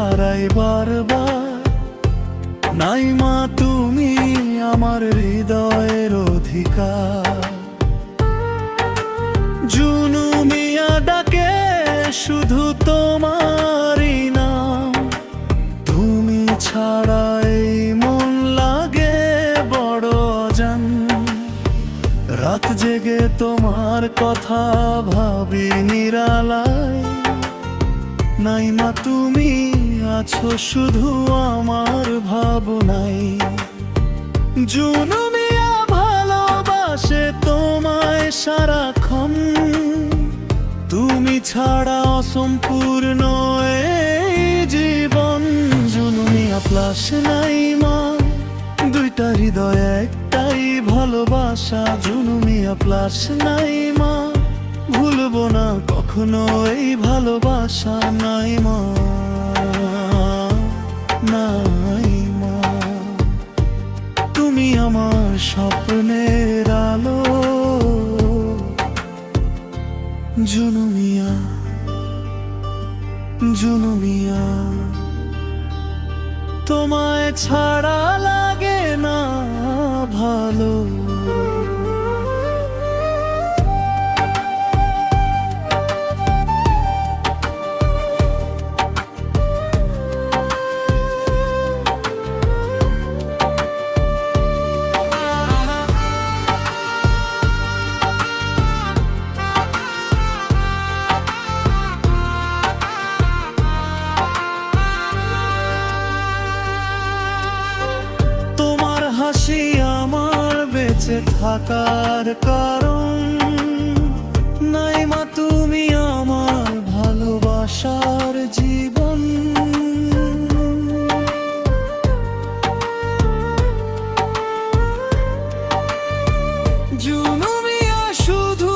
হারাই বারবার। নাই মা তুমি আমার হৃদয়ের অধিকার। জুনু মিয়া ডাকে শুধু তোমারই নাম। তুমি ছাড়া এই মন লাগে বড় অজান। রাত জেগে তোমার কথা ভাবি নিরালায়। নাই মা তুমি আছো শুধু আমার ভাবনাই। জুনু মিয়া ভালোবাসে তোমায় সারাক্ষণ। তুমি ছাড়া অসম্পূর্ণ এই জীবন। জুনু মিয়া প্লাস নাই মা, দুইটা হৃদয় একটাই ভালোবাসা। জুনু মিয়া প্লাস নাই মা, ভুলবো না কখনো এই ভালোবাসা। নাই মা, নাই মা, তুমি আমার স্বপ্নের আলো। জুনু মিয়া, জুনু মিয়া, তোমায় ছাড়া লাগে না ভালো। হাসি আমার বেঁচে থাকার কারণ। নাই মা তুমি আমার ভালোবাসার জীবন। জুনু মিয়া শুধু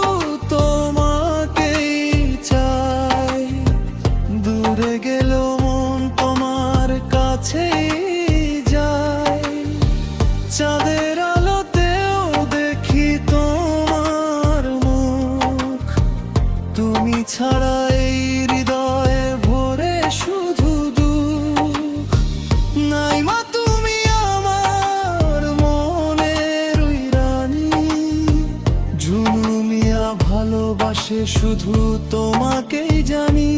তোমাকেই চাই। দূরে গেলেও মন তোমার কাছেই যায়। চাঁদের আলোতেও দেখি তোমার মুখ। তুমি ছাড়া এই হৃদয়ে ভরে শুধু দুঃখ। নাই মা তুমি আমার মনের রানী। জুনু মিয়া ভালোবাসে শুধু তোমাকেই জানি।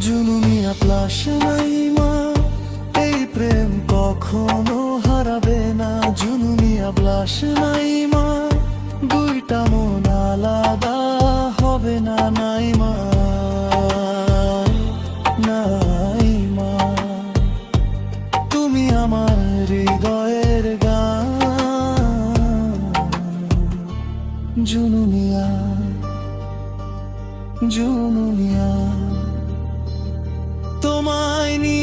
জুনু মিয়া প্লাস নাই মা, এই প্রেম কখনো হারাবে না। জুনু মিয়া প্লাস নাই মা, দুইটা মন আলাদা হবে না। নাই মা, নাই মা, তুমি আমার হৃদয়ের গান। জুনু মিয়া, জুনু মিয়া, তোমায় নিয়ে